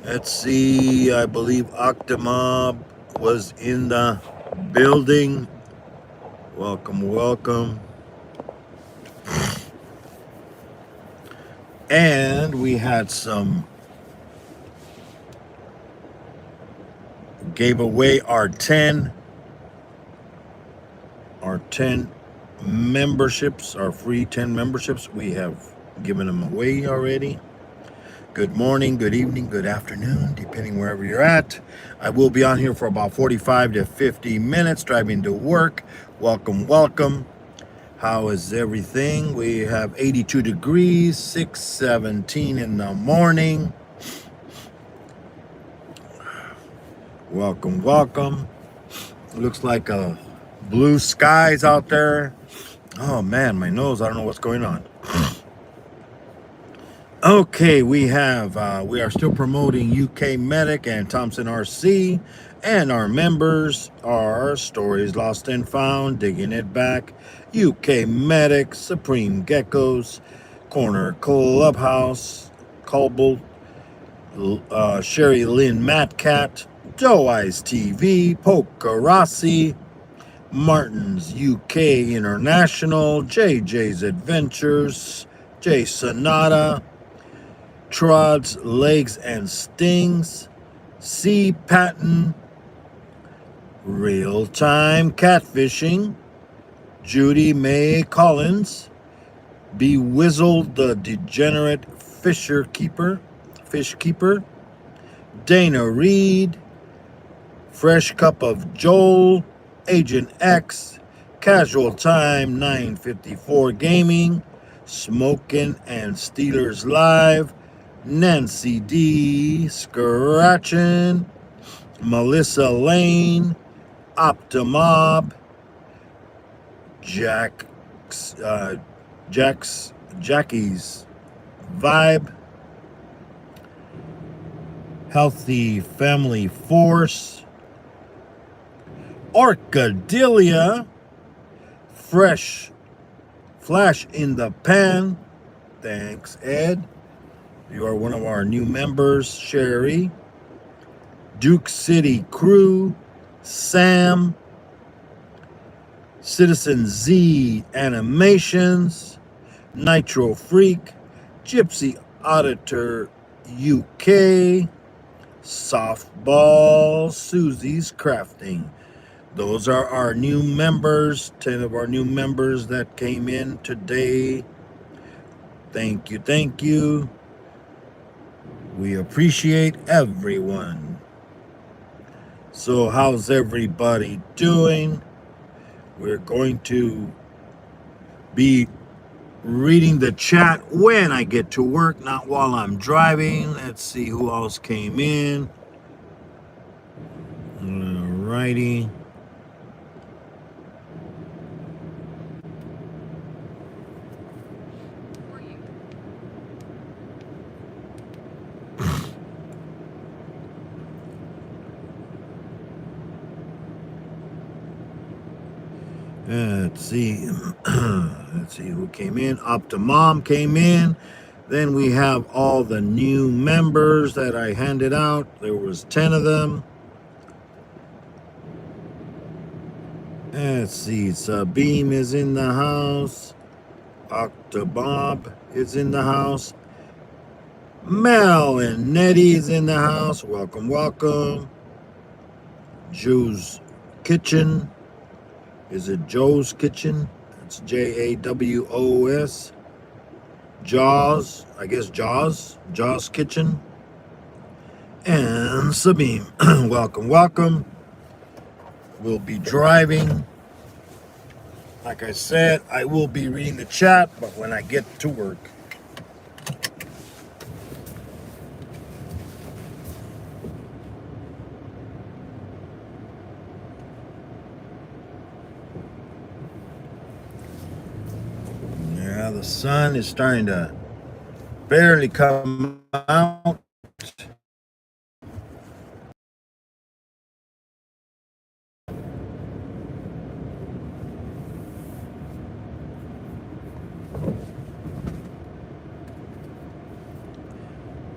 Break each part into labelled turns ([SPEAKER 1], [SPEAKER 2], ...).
[SPEAKER 1] Let's see. I believe Octomob was in the building. Welcome, welcome. And we had gave away our 10 memberships, our free 10 memberships. We have given them away already. Good morning, good evening, good afternoon, depending wherever you're at. I will be on here for about 45 to 50 minutes driving to work. Welcome, welcome. How is everything? We have 82 degrees, 6:17 in the morning. Welcome, welcome. Looks like blue skies out there. Oh man, my nose, I don't know what's going on. Okay, we are still promoting UK Medic and Thompson RC, and our members are Stories Lost and Found, Digging It Back, UK Medic, Supreme Geckos, Corner Clubhouse, Cobalt, Sherry Lynn Matcat, Doe Eyes TV, Pokerassi, Martin's UK International, JJ's Adventures, J Sonata, Trod's Legs and Stings, C. Patton, Real Time Catfishing, Judy May Collins, Bewizzled the Degenerate Fish Keeper, Dana Reed, Fresh Cup of Joel, Agent X, Casual Time 954 Gaming, Smokin' and Steelers Live, Nancy D, Scratchin', Melissa Lane, Optimob, Jackie's Vibe, Healthy Family Force, Orcadelia, Flash in the Pan. Thanks, Ed. You are one of our new members, Sherry, Duke City Crew, Sam, Citizen Z Animations, Nitro Freak, Gypsy Auditor UK, Softball, Susie's Crafting. Those are our new members, 10 of our new members that came in today. Thank you, thank you. We appreciate everyone. So how's everybody doing? We're going to be reading the chat when I get to work, not while I'm driving. Let's see who else came in. Alrighty. Let's see. Let's see who came in. Optimom came in. Then we have all the new members that I handed out. There was 10 of them. Let's see. Sabine is in the house. Octobob is in the house. Mel and Nettie is in the house. Welcome, welcome. Joe's Kitchen. Is it Joe's Kitchen? It's JAWOS. Jaws, I guess Jaws Kitchen. And Sabine. Welcome, welcome. We'll be driving. Like I said, I will be reading the chat, but when I get to work. Yeah, the sun is starting to barely come out.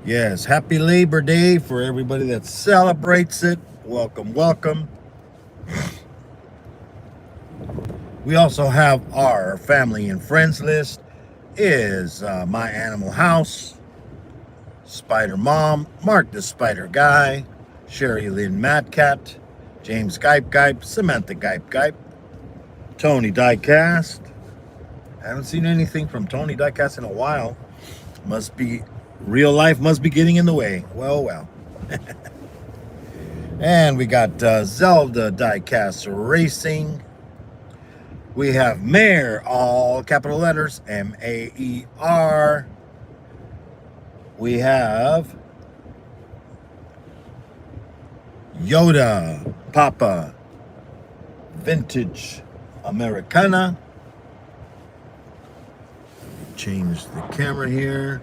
[SPEAKER 1] Yes, happy Labor Day for everybody that celebrates it. Welcome, welcome. We also have our family and friends list is My Animal House, Spider Mom, Mark the Spider Guy, Sherry Lynn Madcat, James Gipe Gipe, Samantha Gipe Gipe, Tony Diecast. I haven't seen anything from Tony Diecast in a while. Must be real life must be getting in the way. Well, well. And we got Zelda Diecast Racing. We have Mayor, all capital letters, Maer. We have Yoda, Papa, Vintage Americana. Change the camera here.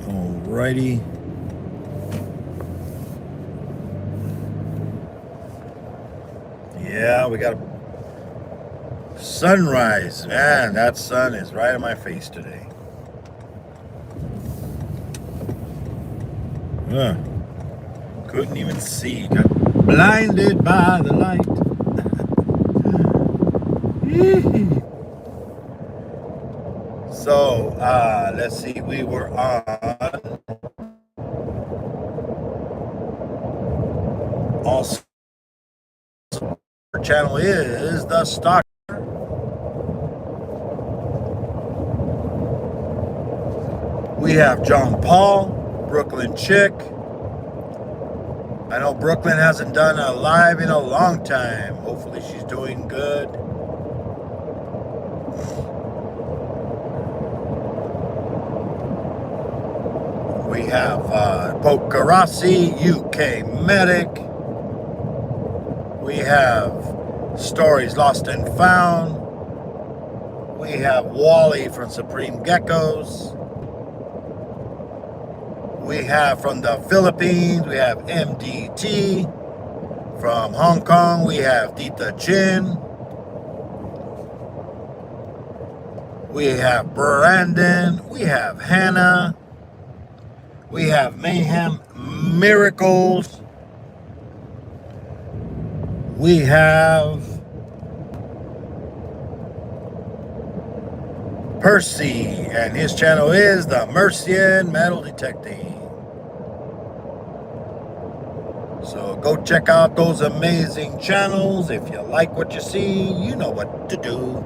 [SPEAKER 1] Alrighty. Yeah, we got a sunrise. Man, that sun is right in my face today. Couldn't even see. Got blinded by the light. So, let's see. We were on also. Our channel is The Stock. We have John Paul, Brooklyn Chick. I know Brooklyn hasn't done a live in a long time. Hopefully she's doing good. We have Pocarassi, UK Medic. We have Stories Lost and Found. We have Wally from Supreme Geckos. We have from the Philippines, we have MDT. From Hong Kong, we have Dita Chin. We have Brandon. We have Hannah. We have Mayhem Miracles. We have Percy, and his channel is The Mercian Metal Detecting. So go check out those amazing channels. If you like what you see, you know what to do.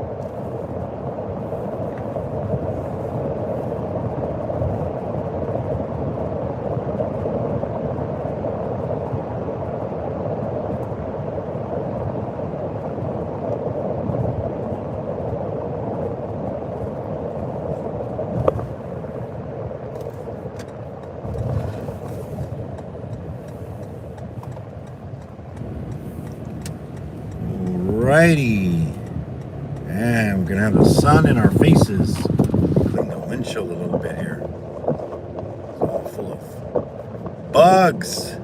[SPEAKER 1] Alrighty, and we're gonna have the sun in our faces. Clean the windshield a little bit here. It's all full of bugs.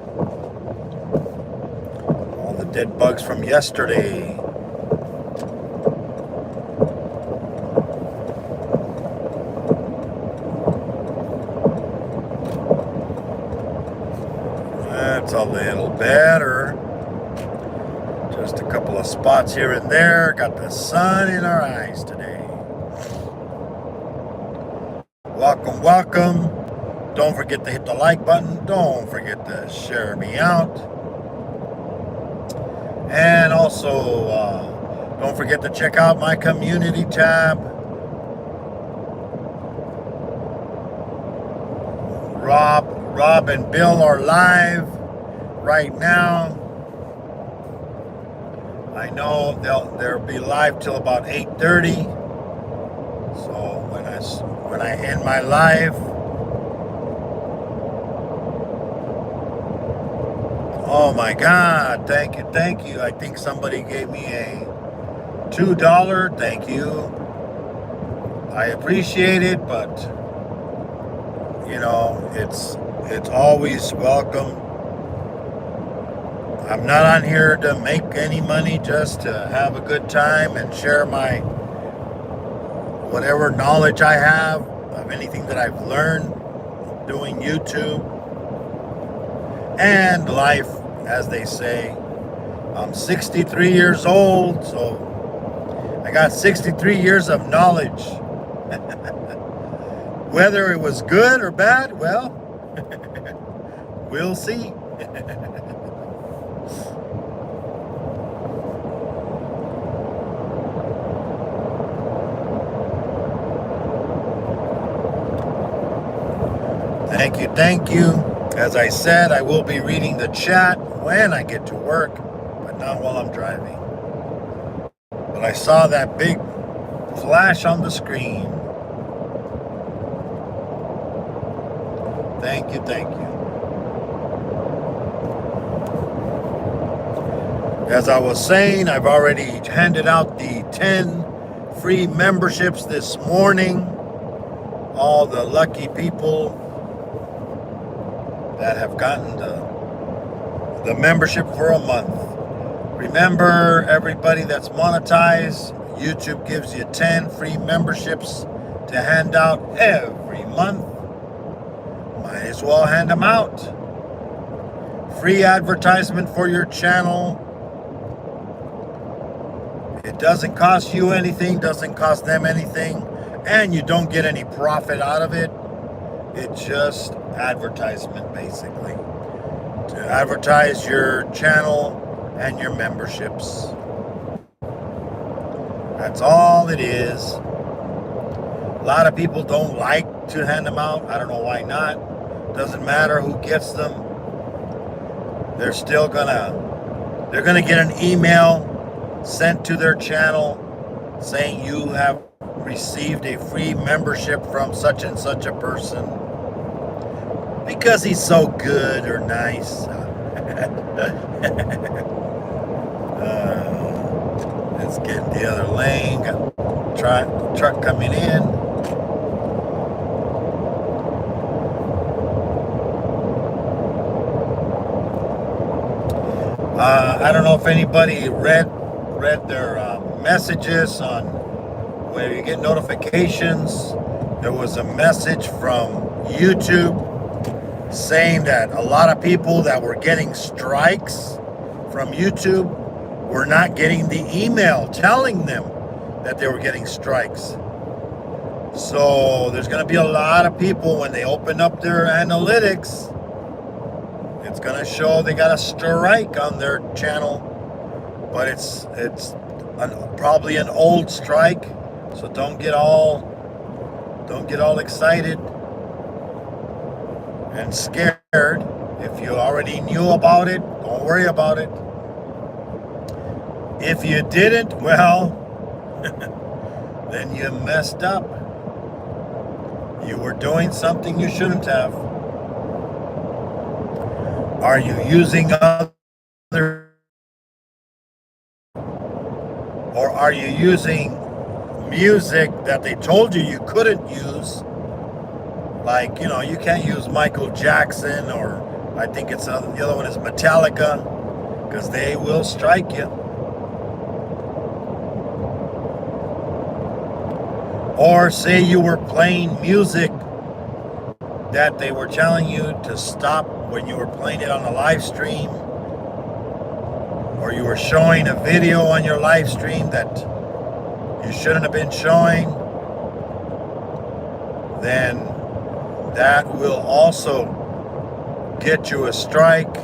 [SPEAKER 1] All the dead bugs from yesterday. That's a little better. Just a couple of spots here and there. Got the sun in our eyes today. Welcome, welcome. Don't forget to hit the like button. Don't forget to share me out. And also, don't forget to check out my community tab. Rob and Bill are live right now. I know they'll be live till about 8:30. So when I end my live, oh my God! Thank you. I think somebody gave me a $2. Thank you. I appreciate it, but you know it's always welcome. I'm not on here to make any money, just to have a good time and share my whatever knowledge I have of anything that I've learned doing YouTube and life, as they say. I'm 63 years old, so I got 63 years of knowledge. Whether it was good or bad, well, we'll see. Thank you, thank you. As I said, I will be reading the chat when I get to work, but not while I'm driving. But I saw that big flash on the screen. Thank you, thank you. As I was saying, I've already handed out the 10 free memberships this morning. All the lucky people that have gotten the membership for a month. Remember, everybody that's monetized, YouTube gives you 10 free memberships to hand out every month. Might as well hand them out. Free advertisement for your channel. It doesn't cost you anything, doesn't cost them anything, and you don't get any profit out of it. It's just advertisement, basically, to advertise your channel and your memberships. That's all it is. A lot of people don't like to hand them out. I don't know why not. Doesn't matter who gets them. They're gonna get an email sent to their channel saying you have received a free membership from such and such a person because he's so good or nice. Let's get in the other lane. Got truck coming in. I don't know if anybody read their messages on where you get notifications. There was a message from YouTube saying that a lot of people that were getting strikes from YouTube were not getting the email telling them that they were getting strikes. So there's going to be a lot of people when they open up their analytics, it's going to show they got a strike on their channel, but it's probably an old strike. So don't get all excited and scared. If you already knew about it, don't worry about it. If you didn't, well, then you messed up. You were doing something you shouldn't have. Are you using other, or are you using music that they told you you couldn't use? Like, you can't use Michael Jackson, or I think the other one is Metallica, because they will strike you. Or say you were playing music that they were telling you to stop when you were playing it on a live stream, or you were showing a video on your live stream that you shouldn't have been showing, then that will also get you a strike.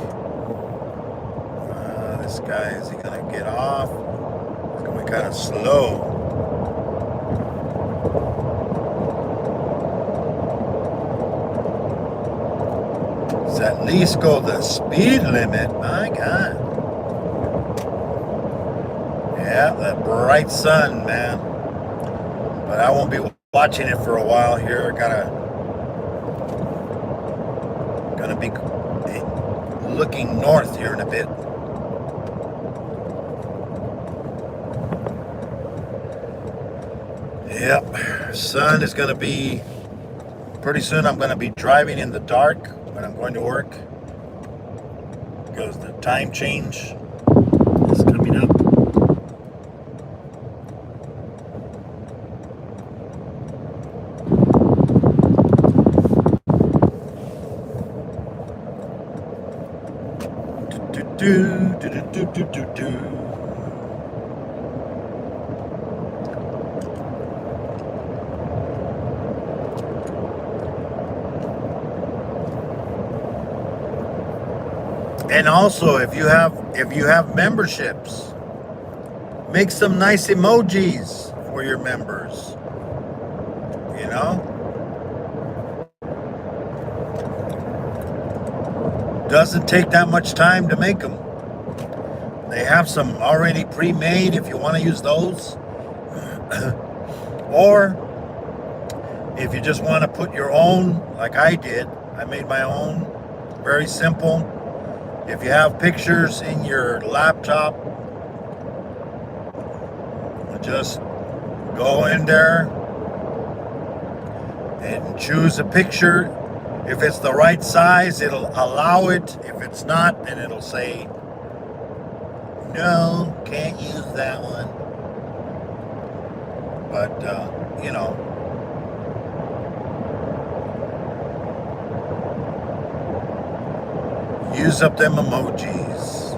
[SPEAKER 1] This guy, is he gonna get off? He's going kind of slow. Let's at least go the speed limit. My God. Yeah, that bright sun, man. But I won't be watching it for a while here. Gonna be looking north here in a bit. Yep, sun is gonna be, pretty soon I'm gonna be driving in the dark when I'm going to work. because the time change is coming up. Do, do, do, do, do, do, do. And also, if you have memberships, make some nice emojis for your members. You know, doesn't take that much time to make them. They have some already pre-made if you want to use those. Or if you just want to put your own, like I did, I made my own, very simple. If you have pictures in your laptop, just go in there and choose a picture. If it's the right size, it'll allow it. If it's not, then it'll say, no, can't use that one. But, you know, use up them emojis.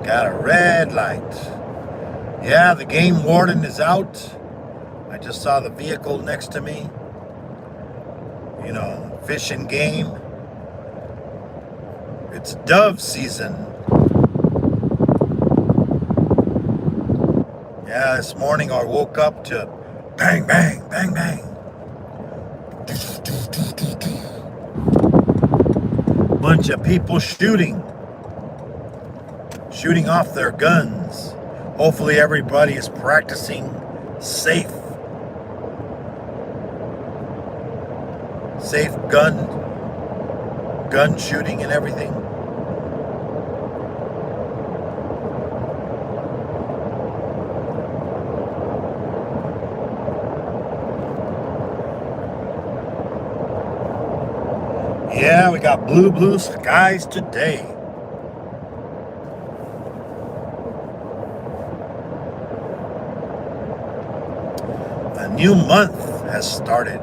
[SPEAKER 1] Got a red light. Yeah, the game warden is out. I just saw the vehicle next to me. You know, fish and game. It's dove season. Yeah, this morning I woke up to bang, bang, bang, bang. Bunch of people shooting off their guns. Hopefully everybody is practicing safe gun shooting and everything. Yeah, we got blue skies today. A new month has started.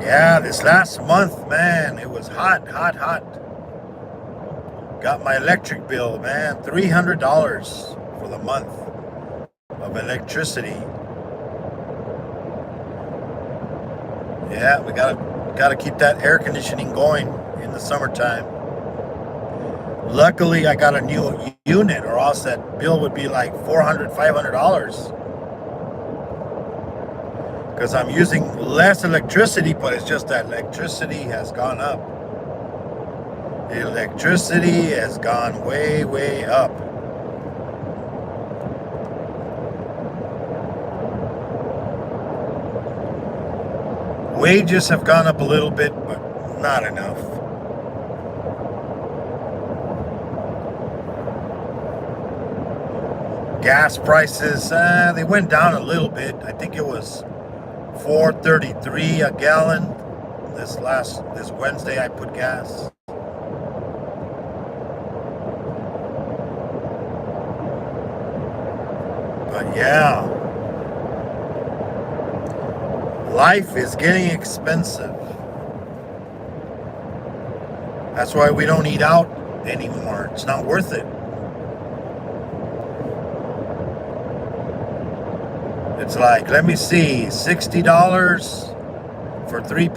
[SPEAKER 1] Yeah, this last month, man, it was hot. Got my electric bill, man, $300 for the month of electricity. Yeah, we gotta keep that air conditioning going in the summertime. Luckily, I got a new unit, or else that bill would be like $400, $500. Because I'm using less electricity, but it's just that electricity has gone up. Electricity has gone way up. Wages have gone up a little bit, but not enough. Gas prices, they went down a little bit. I think it was $4.33 a gallon. This Wednesday I put gas. But yeah, life is getting expensive. That's why we don't eat out anymore. It's not worth it. It's like, let me see, $60 for 3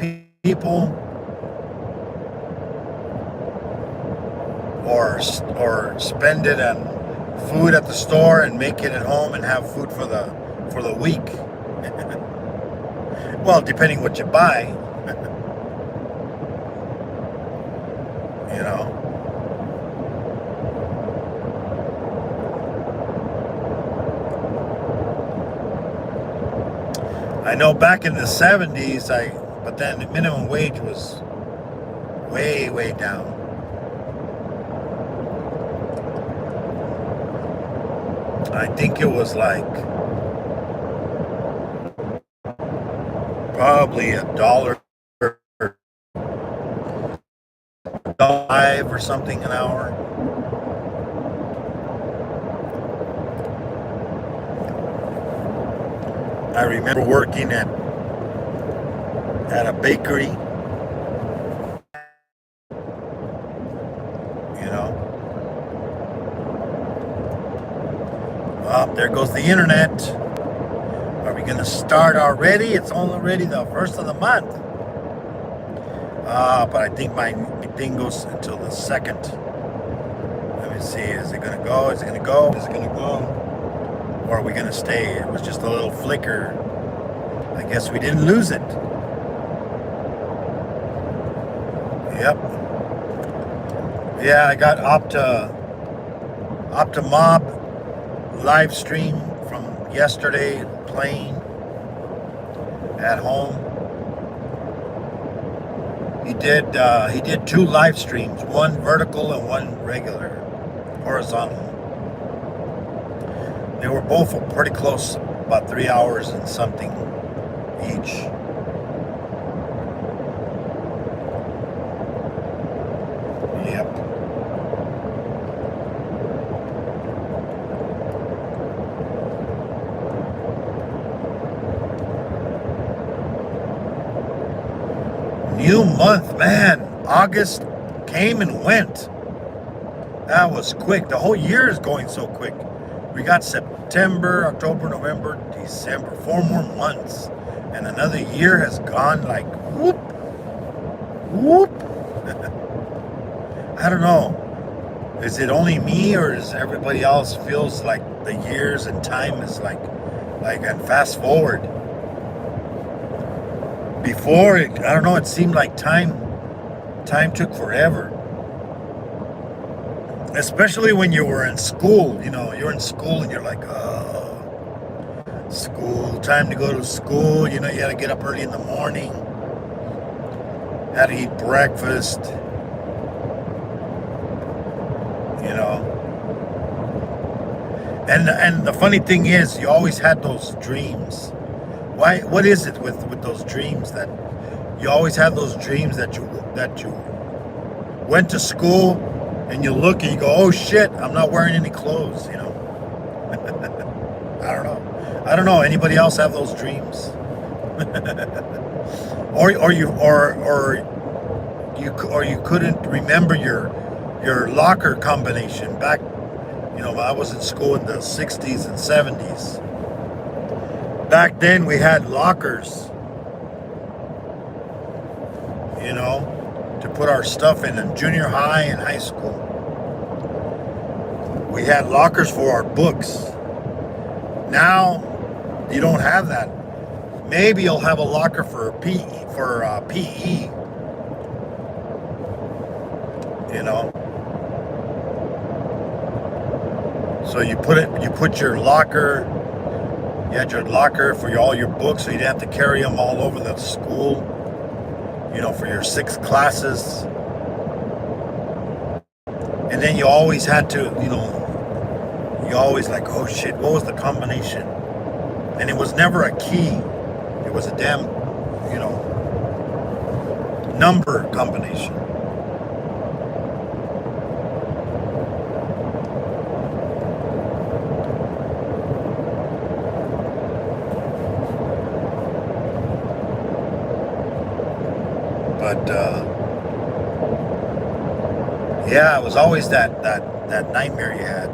[SPEAKER 1] people, or spend it on food at the store and make it at home and have food for the week. Well, depending what you buy, you know. I know back in the 70s, but then the minimum wage was way down. I think it was like probably $1 or something an hour. I remember working at a bakery, you know. Well, there goes the internet. Are we going to start already? It's already the first of the month. But I think my thing goes until the second. Let me see. Is it going to go? Is it going to go? Is it going to go? Or are we going to stay? It was just a little flicker. I guess we didn't lose it. Yep. Yeah, I got Optimob live stream from yesterday playing at home. He did 2 live streams, one vertical and one regular, horizontal. They were both pretty close, about 3 hours and something each. Yep. New month, man. August came and went. That was quick. The whole year is going so quick. We got September, October, November, December. 4 more months. And another year has gone like whoop. Whoop. I don't know. Is it only me, or does everybody else feels like the years and time is like and fast forward? Before, I don't know, it seemed like time took forever. Especially when you were in school, you're in school and you're like, oh, school, time to go to school. You got to get up early in the morning, had to eat breakfast, And the funny thing is, you always had those dreams. Why? What is it with those dreams that you always had those dreams that you went to school and you look and you go, oh shit, I'm not wearing any clothes, I don't know. Anybody else have those dreams? or you couldn't remember your locker combination back. I was in school in the 60s and 70s. Back then we had lockers, to put our stuff in junior high and high school. We had lockers for our books. Now you don't have that. Maybe you'll have a locker for PE, PE. So you put your locker. You had your locker for all your books, so you didn't have to carry them all over the school. For your 6 classes. And then you always had to, you always like, oh shit, what was the combination? And it was never a key. It was a damn, number combination. But yeah, it was always that nightmare you had,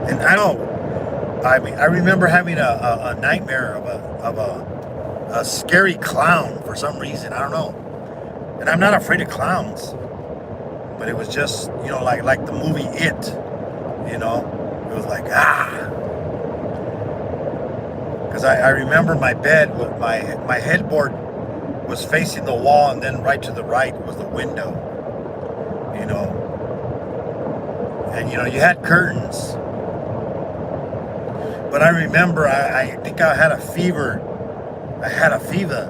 [SPEAKER 1] And I know. I remember having a nightmare of a scary clown for some reason. I don't know. And I'm not afraid of clowns. But it was just, like the movie It. It was like, Because I remember my bed, with my headboard was facing the wall, and then right to the right was the window. And you had curtains. But I remember I think I had a fever. I had a fever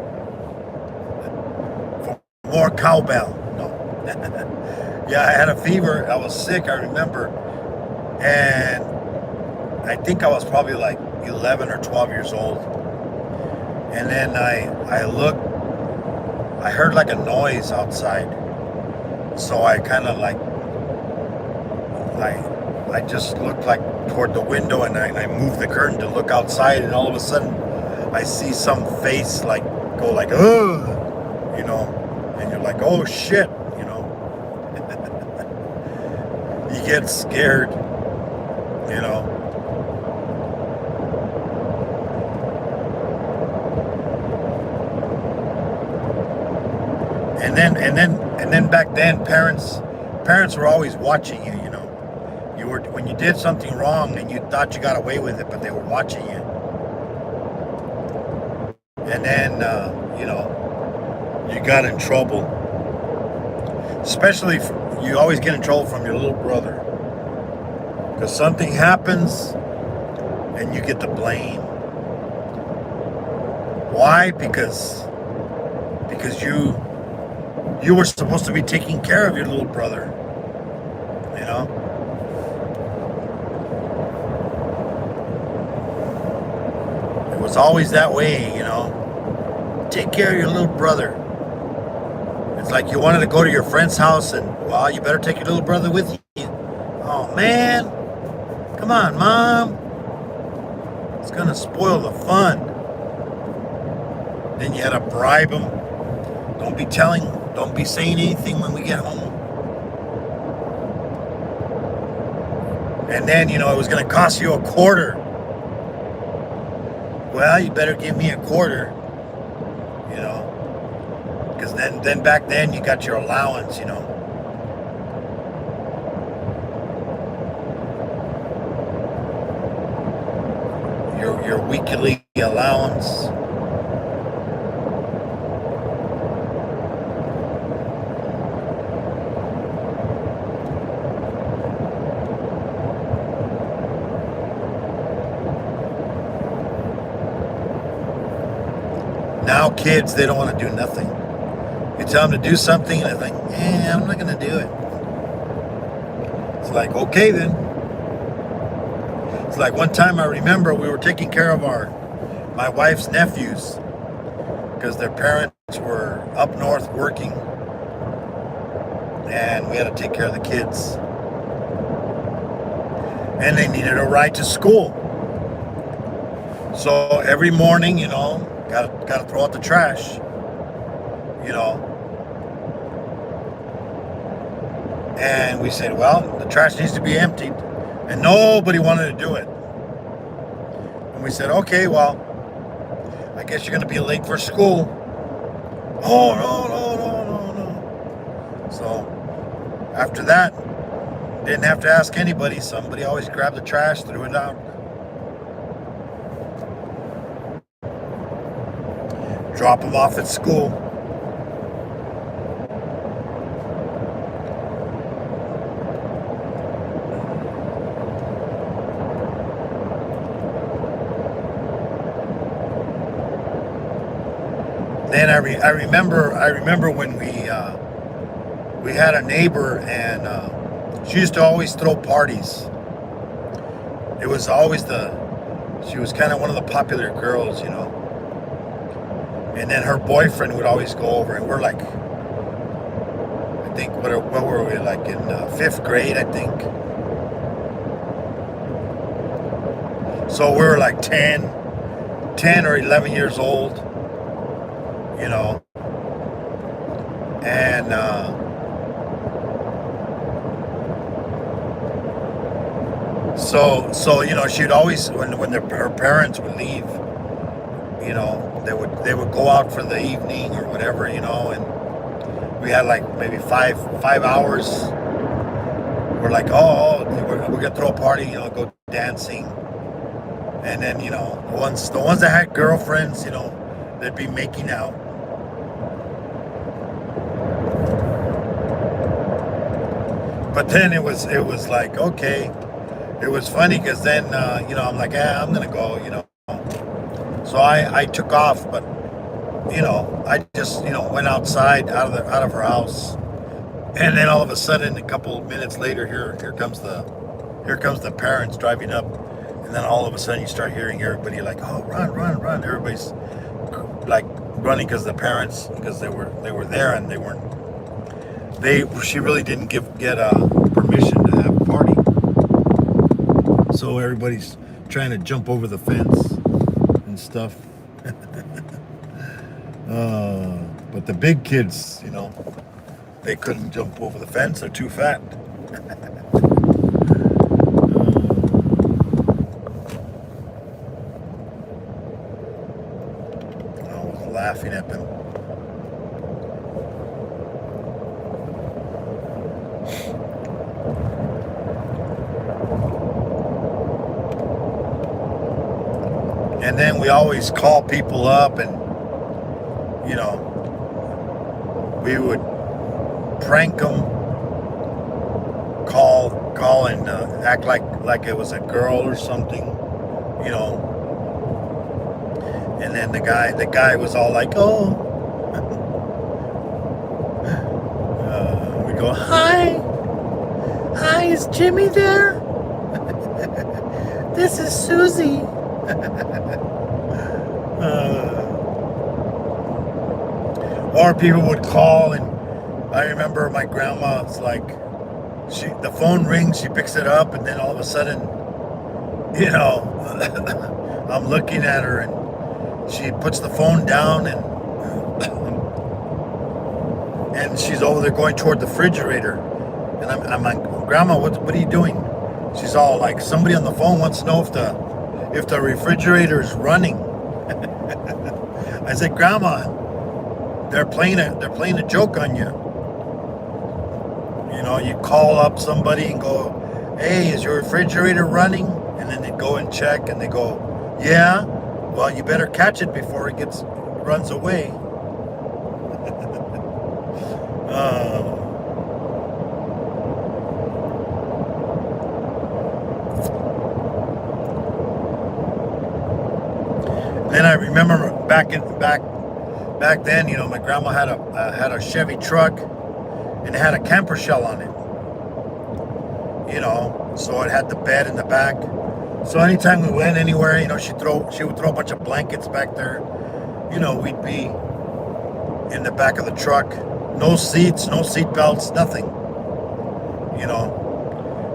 [SPEAKER 1] for more cowbell. No. Yeah, I had a fever. I was sick, I remember. And I think I was probably like 11 or 12 years old. And then I looked, I heard like a noise outside. So I kind of like, I just looked like toward the window, and I moved the curtain to look outside, and all of a sudden I see some face like go like, ugh, and you're like, oh shit, you get scared, you know. And then back then, parents were always watching you. You were, when you did something wrong and you thought you got away with it, but they were watching you. And then you got in trouble. Especially you always get in trouble from your little brother, because something happens and you get the blame. Why? Because you were supposed to be taking care of your little brother, It was always that way, Take care of your little brother. It's like you wanted to go to your friend's house, and, well, you better take your little brother with you. Oh, man. Come on, Mom. It's going to spoil the fun. Then you had to bribe him. Don't be saying anything when we get home. And then, it was going to cost you a quarter. Well, you better give me a quarter, because then back then you got your allowance, your weekly allowance. Now kids, they don't want to do nothing. You tell them to do something, and they're like, I'm not going to do it. It's like, okay then. It's like one time I remember we were taking care of my wife's nephews, because their parents were up north working, and we had to take care of the kids. And they needed a ride to school. So every morning, got to throw out the trash, And we said, well, the trash needs to be emptied. And nobody wanted to do it. And we said, okay, well, I guess you're going to be late for school. Oh, no. So after that, didn't have to ask anybody. Somebody always grabbed the trash, threw it out. Drop them off at school. Then I remember when we had a neighbor, and she used to always throw parties. It was always she was kind of one of the popular girls, And then her boyfriend would always go over, and we're like, I think, what were we, like in 5th grade, I think. So we were like 10 or 11 years old, And so she'd always, when her parents would leave, they would go out for the evening or whatever, and we had like maybe five hours. We're like, we're gonna throw a party, go dancing. And then, the ones that had girlfriends, they'd be making out. But then it was like, okay, it was funny because then, I'm like, I'm gonna go, So I took off, but I just went outside out of her house, and then all of a sudden, a couple of minutes later, here comes the parents driving up, and then all of a sudden you start hearing everybody like, oh, run, run, run! Everybody's like running because they were there and they weren't. She really didn't get permission to have a party, so everybody's trying to jump over the fence and stuff. But the big kids, they couldn't jump over the fence. They're too fat. I was laughing at them. And then we always call people up, and we would prank them, call and act like it was a girl or something, And then the guy was all like, "Oh," we go, hi, is Jimmy there? This is Susie. Or people would call, and I remember my grandma's like, the phone rings, she picks it up, and then all of a sudden, I'm looking at her, and she puts the phone down, and she's over there going toward the refrigerator, and I'm like, Grandma, what are you doing? She's all like, somebody on the phone wants to know if the refrigerator is running. I said, Grandma, they're playing a joke on you. You call up somebody and go, hey, is your refrigerator running? And then they go and check, and they go, yeah. Well, you better catch it before it runs away. Then I remember back then, my grandma had a Chevy truck, and it had a camper shell on it. So it had the bed in the back. So anytime we went anywhere, she would throw a bunch of blankets back there. We'd be in the back of the truck, no seats, no seat belts, nothing.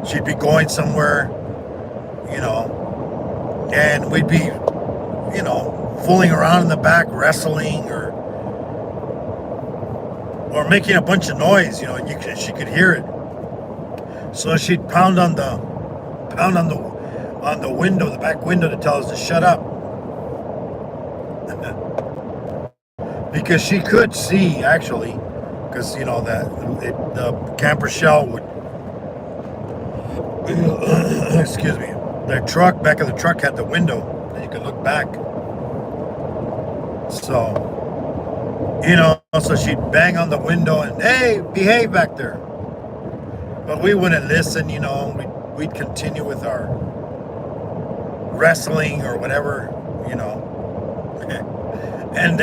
[SPEAKER 1] She'd be going somewhere, and we'd be, fooling around in the back, wrestling or making a bunch of noise, and she could hear it. So she'd pound on the window, the back window, to tell us to shut up. Because she could see, actually, because the camper shell would excuse me, the back of the truck had the window and you could look back. So so she'd bang on the window and, hey, behave back there. But we wouldn't listen, we'd continue with our wrestling or whatever, and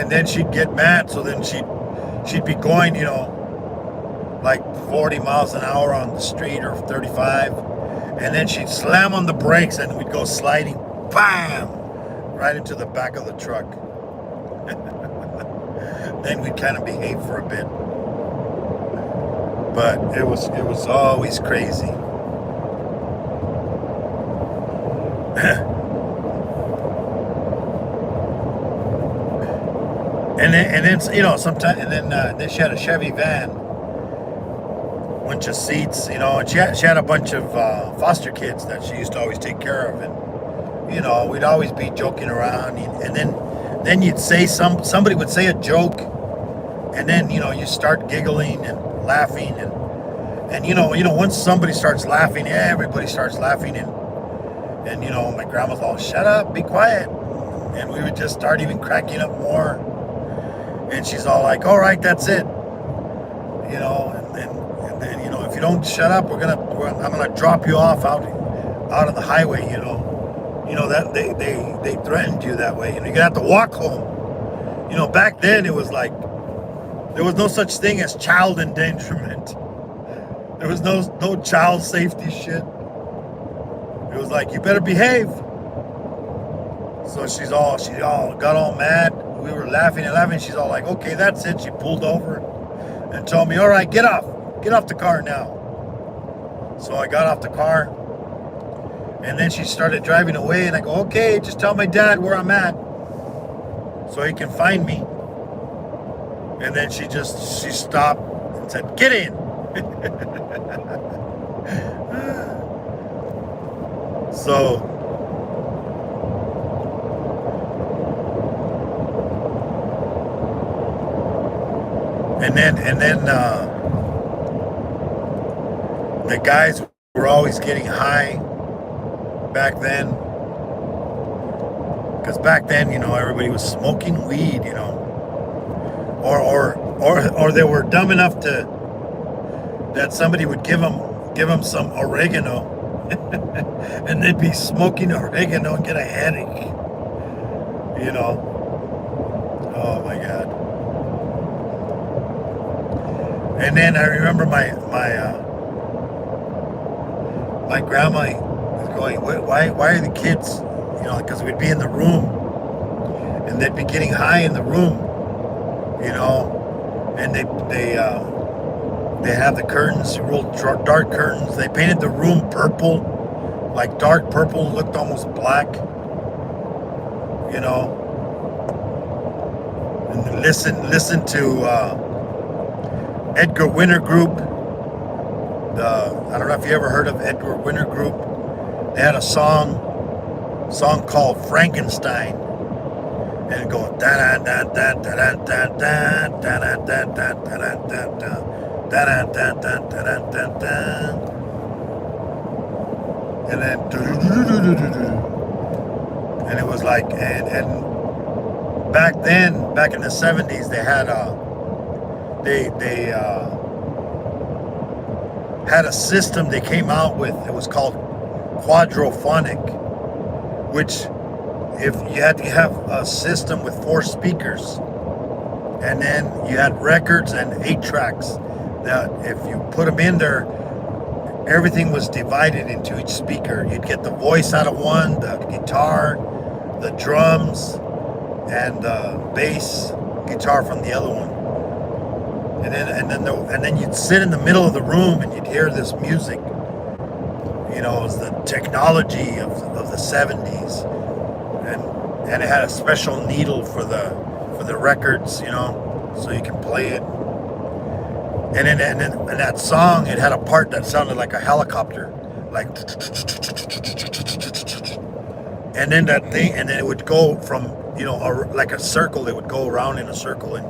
[SPEAKER 1] then she'd get mad. So then she'd be going, like 40 miles an hour on the street, or 35, and then she'd slam on the brakes, and we'd go sliding, bam, right into the back of the truck. Then we'd kind of behave for a bit, but it was always crazy. And then sometimes, and then she had a Chevy van, bunch of seats, and she had a bunch of foster kids that she used to always take care of, and we'd always be joking around, and then you'd say somebody would say a joke, and then you start giggling and laughing, and once somebody starts laughing, everybody starts laughing, and my grandma's all, shut up, be quiet, and we would just start even cracking up more, and she's all like, all right, that's it, and then if you don't shut up, I'm gonna drop you off out of the highway. That they threatened you that way. You're gonna have to walk home. Back then it was like there was no such thing as child endangerment. There was no child safety shit. It was like, you better behave. So she got all mad. We were laughing and laughing. She's all like, okay, that's it. She pulled over and told me, all right, get off the car now. So I got off the car, and then she started driving away, and I go, okay, just tell my dad where I'm at so he can find me. And then she stopped and said, get in. So and then the guys were always getting high back then, because back then, everybody was smoking weed, or they were dumb enough that somebody would give them some oregano, and they'd be smoking oregano and get a headache. Oh my God. And then I remember my grandma was going, why are the kids, because we'd be in the room and they'd be getting high in the room, and they have the curtains, real dark curtains. They painted the room purple, like dark purple, looked almost black, and listen to Edgar Winter Group. I don't know if you ever heard of Edgar Winter Group. They had a song called Frankenstein, and it goes da da da da da da da da da da da da da da da da da da da, and then and it was like, and back in the 70s they had had a system they came out with. It was called quadraphonic, which if you had to have a system with 4 speakers, and then you had records and 8 tracks that if you put them in there, everything was divided into each speaker. You'd get the voice out of one, the guitar, the drums, and the bass guitar from the other one. And then you'd sit in the middle of the room and you'd hear this music. It was the technology of the 70s, and it had a special needle for the records, so you can play it. And in that song, it had a part that sounded like a helicopter, like. And then it would go from like a circle. It would go around in a circle, and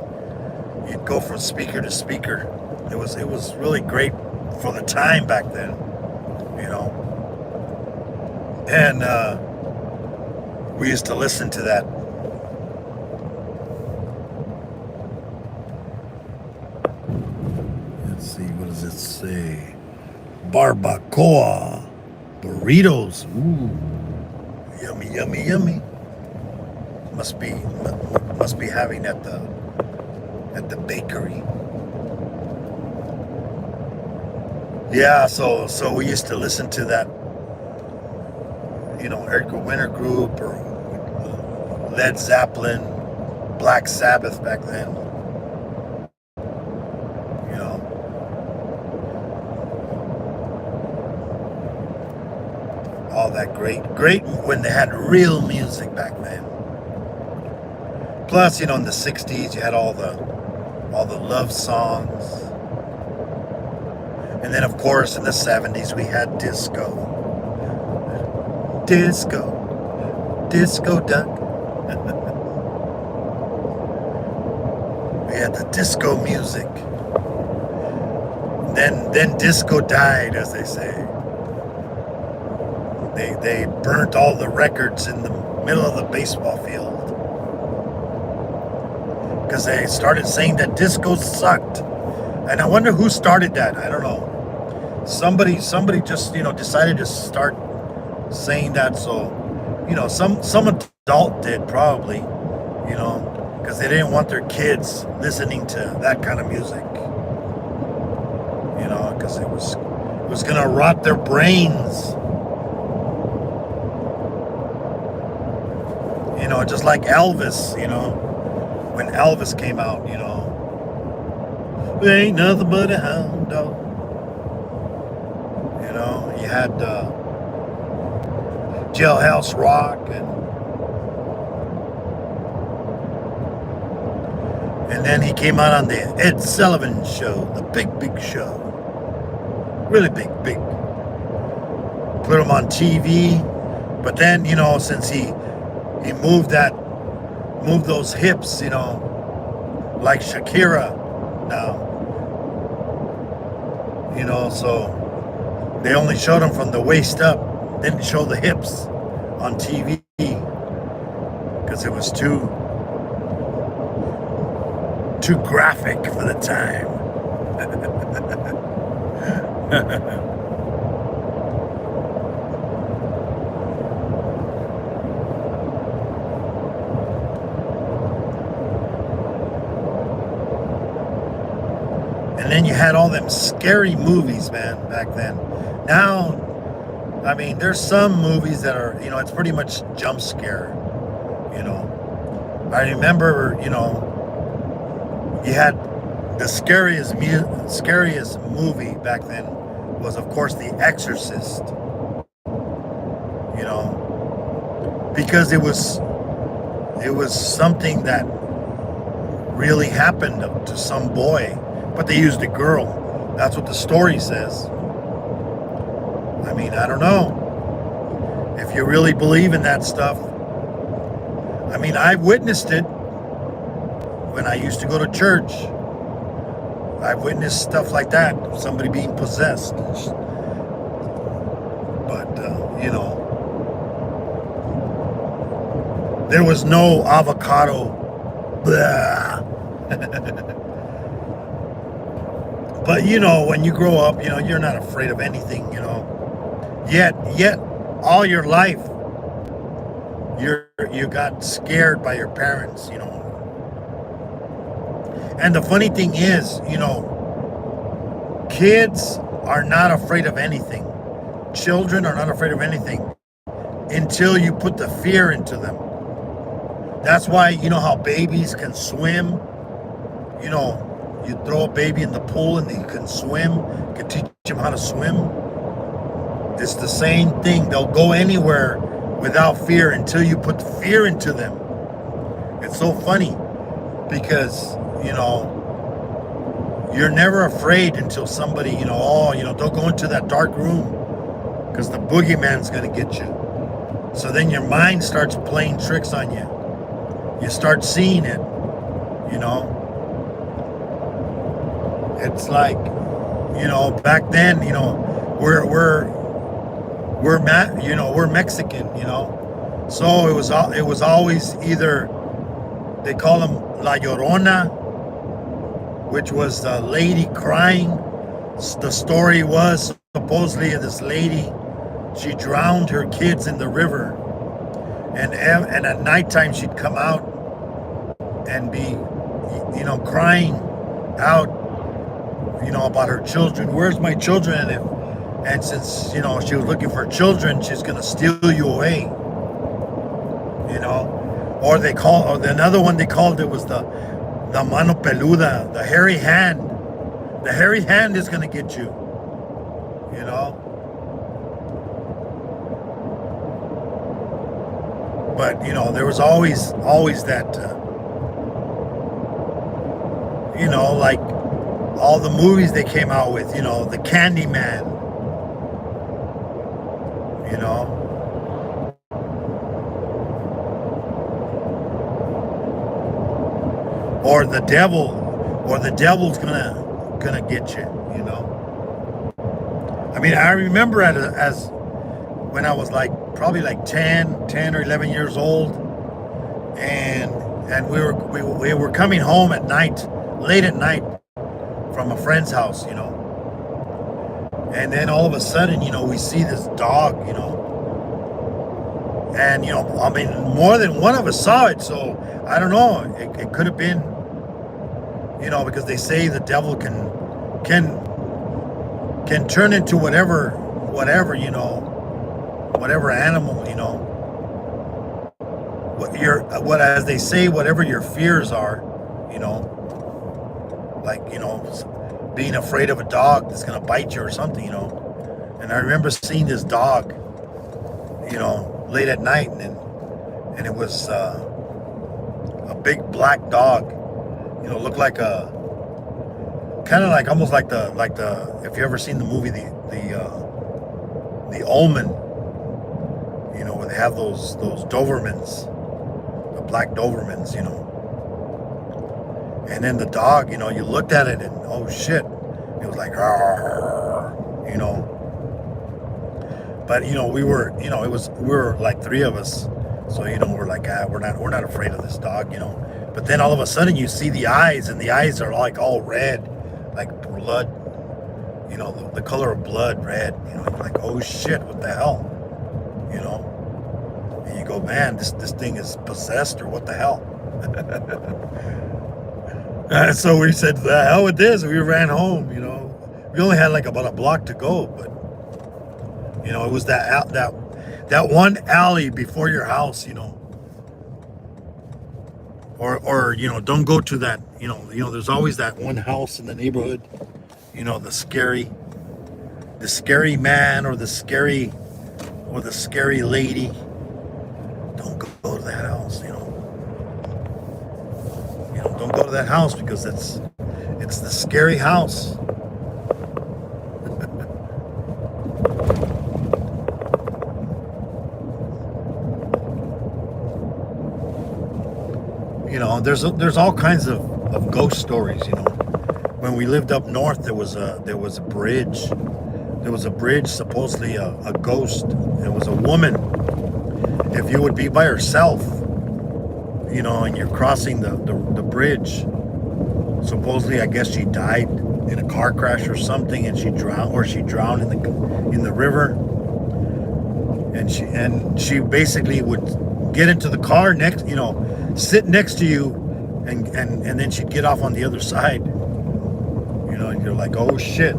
[SPEAKER 1] you'd go from speaker to speaker. It was really great for the time back then, and we used to listen to that. Let's see, what does it say? Barbacoa burritos. Ooh, yummy, yummy, yummy. Must be having at the bakery. Yeah, so we used to listen to that, Edgar Winter Group or Led Zeppelin, Black Sabbath back then. All that great when they had real music back then. Plus, in the 60s, you had all the love songs. And then, of course, in the 70s, we had disco. Disco duck. We had the disco music. Then disco died, as they say. They burnt all the records in the middle of the baseball field, because they started saying that disco sucked. And I wonder who started that. I don't know. somebody just decided to start saying that. So some adult did probably, because they didn't want their kids listening to that kind of music, because it was gonna rot their brains. Just like Elvis, when Elvis came out, there ain't nothing but a hound dog. You had Jailhouse Rock, and then he came out on the Ed Sullivan Show, the big show, really big. Put him on TV, but then since he moved those hips, like Shakira now, so they only showed him from the waist up, didn't show the hips on TV because it was too graphic for the time. And then you had all them scary movies, man, back then. Now, I mean, there's some movies that are, it's pretty much jump scare, I remember, you had the scariest movie back then was, of course, The Exorcist, because it was something that really happened to some boy. But they used a girl. That's what the story says. I mean, I don't know if you really believe in that stuff. I mean, I've witnessed it when I used to go to church. I've witnessed stuff like that, somebody being possessed. But, there was no avocado. Blah. But when you grow up, you're not afraid of anything, Yet all your life you got scared by your parents, And the funny thing is, kids are not afraid of anything. Children are not afraid of anything until you put the fear into them. That's why how babies can swim, you throw a baby in the pool and they can swim. You can teach them how to swim. It's the same thing. They'll go anywhere without fear until you put fear into them. It's so funny because, you're never afraid until somebody, don't go into that dark room because the boogeyman's going to get you. So then your mind starts playing tricks on you. You start seeing it, It's like, back then, we're Mexican, So it was always either they call them La Llorona, which was the lady crying. The story was supposedly this lady, she drowned her kids in the river, and at nighttime she'd come out and be, crying out, about her children. Where's my children? And since, she was looking for children, she's going to steal you away, Or another one they called it was the mano peluda, the hairy hand. The hairy hand is going to get you, But, there was always that, like all the movies they came out with, the Candyman, or the devil's gonna get you, I mean, I remember as when I was probably 10 or 11 years old, and we were coming home at night, late at night, from a friend's house, And then all of a sudden, we see this dog, and I mean, more than one of us saw it. So I don't know. It could have been, because they say the devil can turn into whatever, whatever animal, what as they say, whatever your fears are, you know, like being afraid of a dog that's gonna bite you or something, And I remember seeing this dog, late at night, and it was a big black dog, looked like a kind of like almost like the if you ever seen the movie the Omen, where they have those Dobermans, the black Dobermans, and then the dog, you looked at it and oh shit, it was like, "Arr," But we were like three of us, so we're like, we're not afraid of this dog, But then all of a sudden you see the eyes, and the eyes are like all red, like blood, the color of blood, red. You're like, oh shit, what the hell, And you go, man, this thing is possessed or what the hell. So we said, the hell with this. We ran home. We only had like about a block to go, but it was that one alley before your house, or don't go to that, there's always that one house in the neighborhood, the scary man or the scary lady. Don't go to that house, don't go to that house because it's the scary house. There's all kinds of ghost stories. When we lived up north, there was a bridge. There was a bridge, supposedly a ghost. It was a woman. If you would be by herself, and you're crossing the bridge, supposedly, I guess she died in a car crash or something, and she drowned in the river. And she basically would get into the car next, sit next to you, and then she'd get off on the other side. And you're like, oh shit.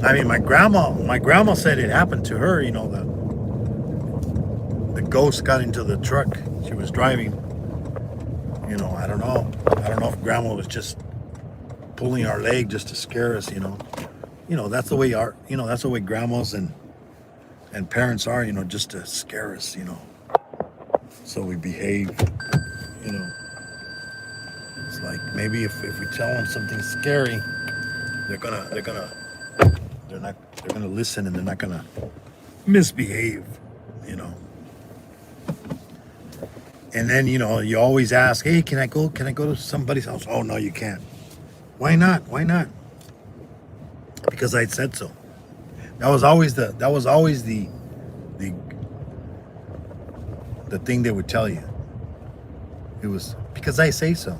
[SPEAKER 1] I mean, my grandma said it happened to her. The ghost got into the truck she was driving. I don't know if grandma was just pulling our leg just to scare us. That's the way that's the way grandmas and parents are. Just to scare us. So we behave. It's like maybe if we tell them something scary, they're gonna listen, and they're not gonna misbehave. And then you always ask, hey, can I go to somebody's house? Oh no, you can't. Why not? Because I said so. That was always the thing they would tell you. It was because I say so.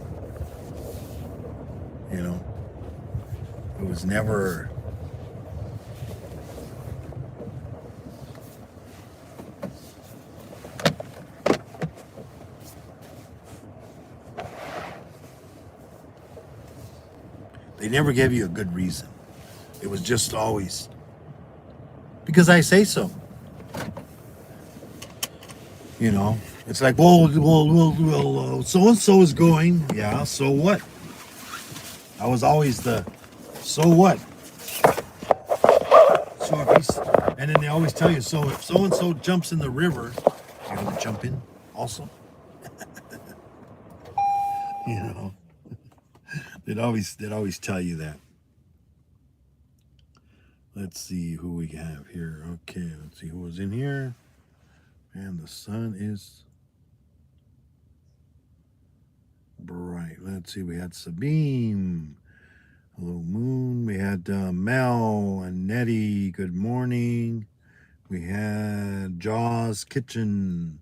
[SPEAKER 1] It was never. They never gave you a good reason. It was just always because I say so. It's like, well, so and so is going. Yeah, so what? I was always the so what? So if he's, and then they always tell you, so if so and so jumps in the river, you're gonna jump in also. They'd always tell you that. Let's see who we have here. Okay, let's see who was in here. And the sun is bright. Let's see, we had Sabine. Hello, Moon. We had Mel and Nettie. Good morning. We had Jaws Kitchen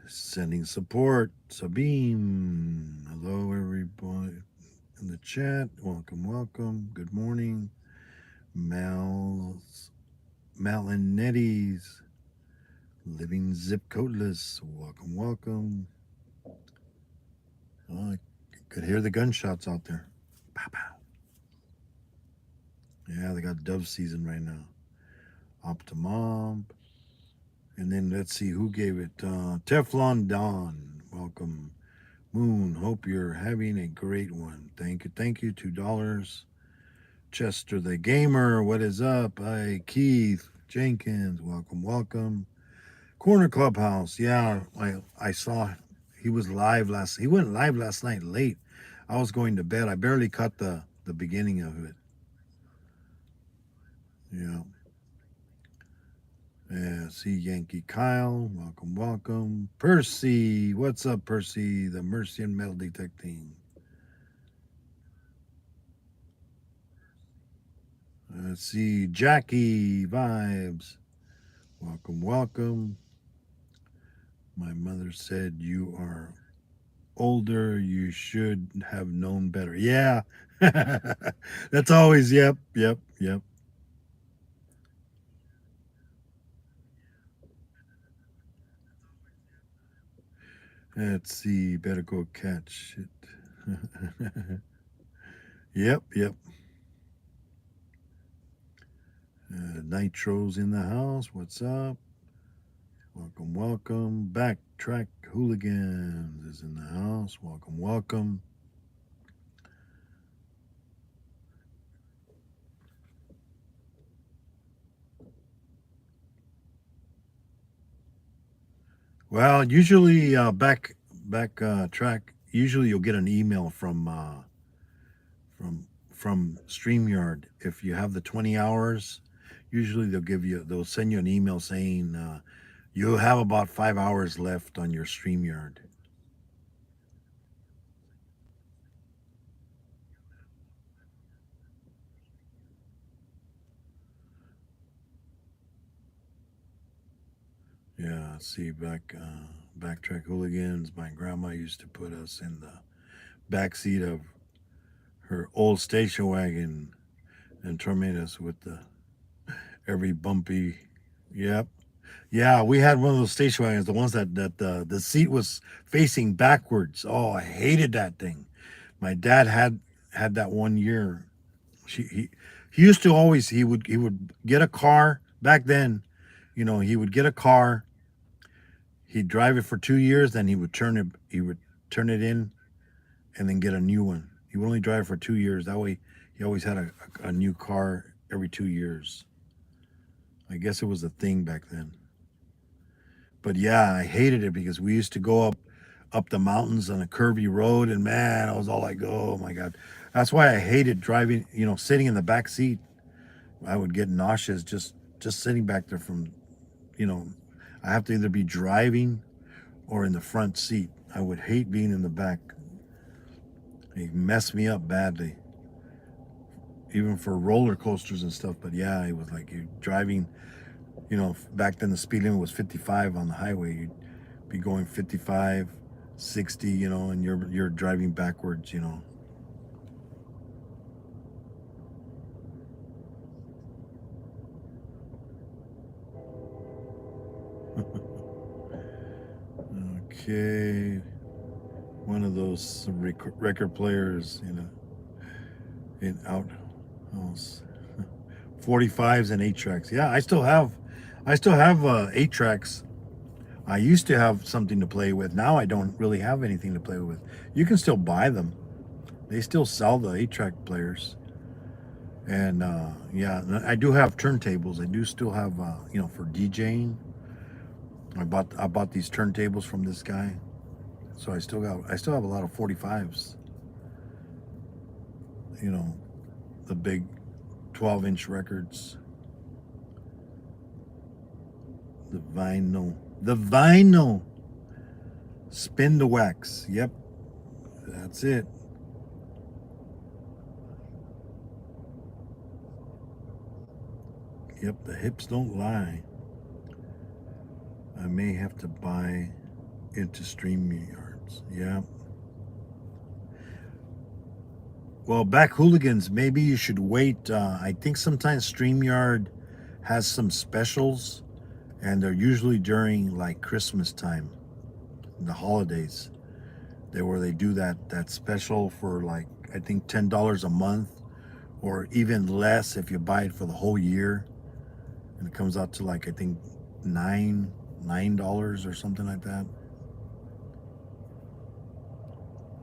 [SPEAKER 1] sending support. Sabine. Hello, everybody in the chat. Welcome. Good morning. Mal's Malinetti's living zip codeless. Welcome, welcome. Oh, I could hear the gunshots out there. Pow, pow. Yeah, they got dove season right now. Optimum. And then let's see who gave it. Teflon Don. Welcome. Moon. Hope you're having a great one. Thank you. Thank you. $2. Chester the Gamer. What is up? Hi, Keith Jenkins. Welcome. Welcome. Corner Clubhouse. Yeah, I saw he was live last. He went live last night late. I was going to bed. I barely caught the beginning of it. Yeah. Yeah. See Yankee Kyle. Welcome, welcome. Percy. What's up, Percy? The Mercy and Metal Detecting. Let's see Jackie Vibes. Welcome, welcome. My mother said you are older, you should have known better. Yeah. That's always, yep, yep, yep. Let's see, better go catch it. Yep, yep. Nitro's in the house. What's up? Welcome, welcome. Backtrack Hooligans is in the house. Welcome, welcome. Well, usually track. Usually, you'll get an email from StreamYard if you have the 20 hours. Usually, they'll send you an email saying you have about 5 hours left on your StreamYard. Yeah, see backtrack hooligans. My grandma used to put us in the back seat of her old station wagon and torment us with the every bumpy. Yep. Yeah, we had one of those station wagons, the ones that the seat was facing backwards. Oh, I hated that thing. My dad had that one year. She he used to always he would get a car back then. He would get a car. He'd drive it for 2 years, then he would turn it in and then get a new one. He would only drive for 2 years. That way, he always had a new car every 2 years. I guess it was a thing back then. But yeah, I hated it because we used to go up the mountains on a curvy road, and man, I was all like, oh my god. That's why I hated driving. Sitting in the back seat. I would get nauseous just sitting back there from you know. I have to either be driving or in the front seat. I would hate being in the back. It messed me up badly, even for roller coasters and stuff. But yeah, it was like you're driving. Back then the speed limit was 55 on the highway. You'd be going 55, 60, and you're driving backwards. Okay, one of those record players, in outhouse. 45s and 8 tracks. Yeah, I still have 8 tracks. I used to have something to play with. Now I don't really have anything to play with. You can still buy them. They still sell the 8 track players. And yeah, I do have turntables. I do still have for DJing. I bought these turntables from this guy. So I still have a lot of 45s. You know, the big 12-inch records. The vinyl. The vinyl. Spin the wax. Yep, that's it. Yep, the hips don't lie. I may have to buy into StreamYards. Yeah. Well, back hooligans, maybe you should wait. I think sometimes StreamYard has some specials, and they're usually during like Christmas time, the holidays. Where they do that special for like I think $10 a month, or even less if you buy it for the whole year, and it comes out to like I think $9 or something like that.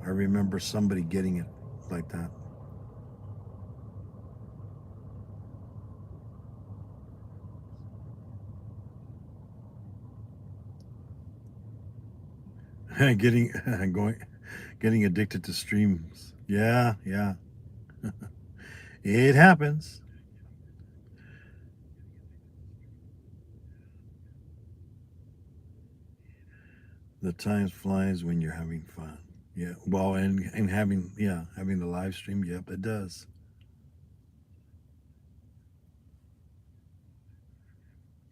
[SPEAKER 1] I remember somebody getting it like that. getting going, getting addicted to streams. Yeah, yeah, it happens. The time flies when you're having fun. Yeah, well, and having having the live stream. Yep, it does.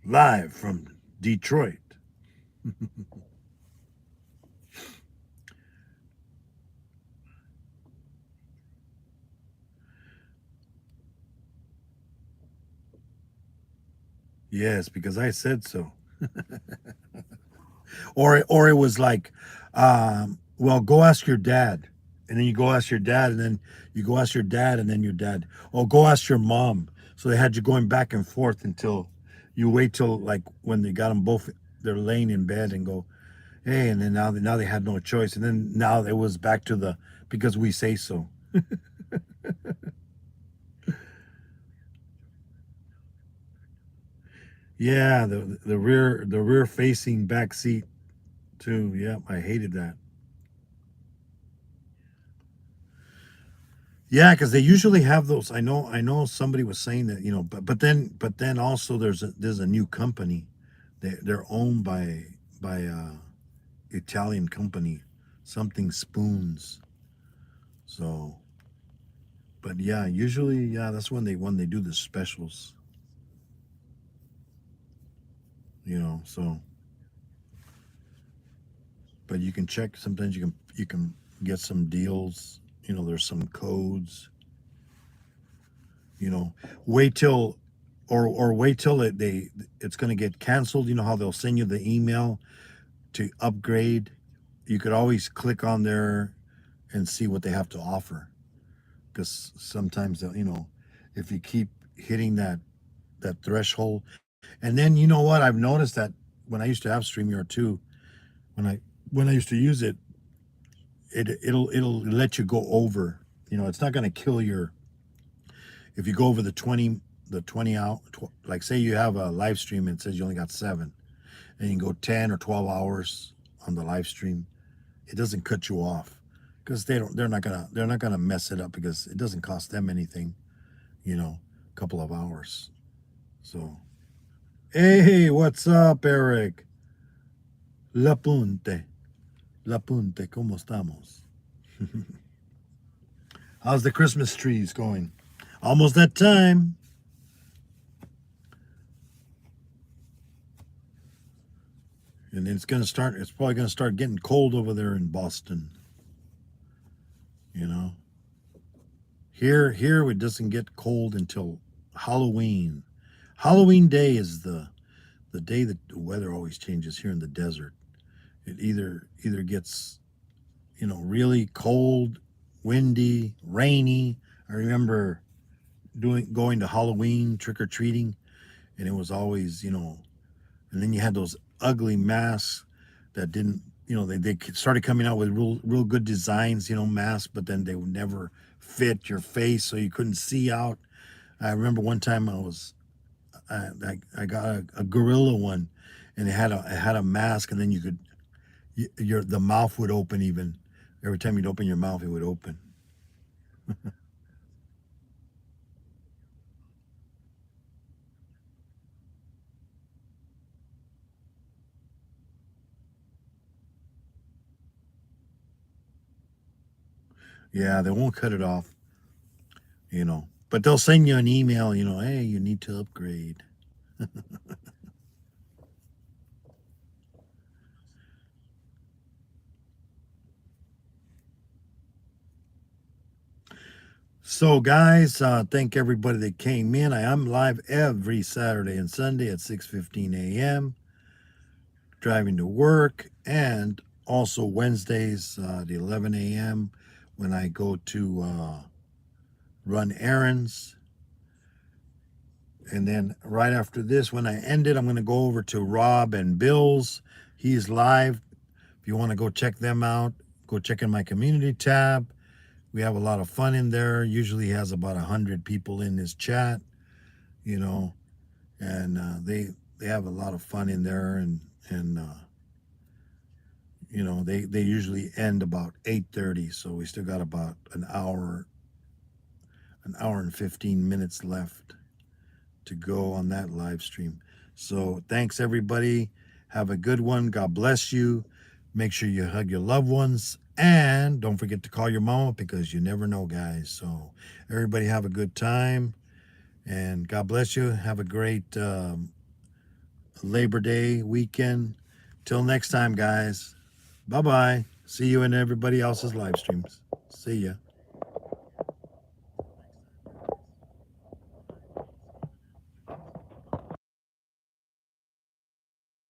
[SPEAKER 1] Live from Detroit. Yes, because I said so. Or it was like, well, go ask your dad, and then you go ask your dad, and then you go ask your dad, and then your dad. Oh, go ask your mom. So they had you going back and forth until you wait till like when they got them both. They're laying in bed and go, hey, and then now they had no choice, and then now it was back to the because we say so. Yeah, the rear facing back seat too. Yeah, I hated that. Yeah, because they usually have those. I know somebody was saying that, but then also there's a new company. They're owned by Italian company, something Spoons. So, but yeah, usually that's when they do the specials. So but you can check. Sometimes you can get some deals. There's some codes. You know, wait till or wait till it's going to get canceled. You know how they'll send you the email to upgrade. You could always click on there and see what they have to offer, because sometimes if you keep hitting that threshold, and then you know what I've noticed that when I used to have StreamYard too, when I used to use it, it'll let you go over. It's not going to kill your if you go over the 20 out, like say you have a live stream and it says you only got 7, and you can go 10 or 12 hours on the live stream. It doesn't cut you off, because they're not gonna mess it up, because it doesn't cost them anything. A couple of hours. So, hey, what's up, Eric? La Punte, La Punte, ¿cómo estamos? How's the Christmas trees going? Almost that time. And it's probably gonna start getting cold over there in Boston. You know, here it doesn't get cold until Halloween. Halloween day is the day that the weather always changes here in the desert. It either gets really cold, windy, rainy. I remember going to Halloween trick or treating, and it was always and then you had those ugly masks that didn't they started coming out with real good designs, masks, but then they would never fit your face, so you couldn't see out. I remember one time I got a gorilla one, and it had a mask, and then you could your the mouth would open. Even every time you'd open your mouth, it would open. Yeah, they won't cut it off, but they'll send you an email, hey, you need to upgrade. So, guys, thank everybody that came in. I am live every Saturday and Sunday at 6:15 a.m. driving to work, and also Wednesdays at 11 a.m. when I go to run errands. And then right after this, when I end it, I'm going to go over to Rob and Bill's. He's live. If you want to go check them out, go check in my community tab. We have a lot of fun in there. Usually has about 100 people in this chat, you know, and they have a lot of fun in there, and they usually end about 8:30, so we still got about an hour and 15 minutes left to go on that live stream. So thanks everybody. Have a good one. God bless you. Make sure you hug your loved ones, and don't forget to call your mama, because you never know, guys. So everybody have a good time, and God bless you. Have a great Labor Day weekend. Till next time, guys. Bye bye. See you in everybody else's live streams. See ya.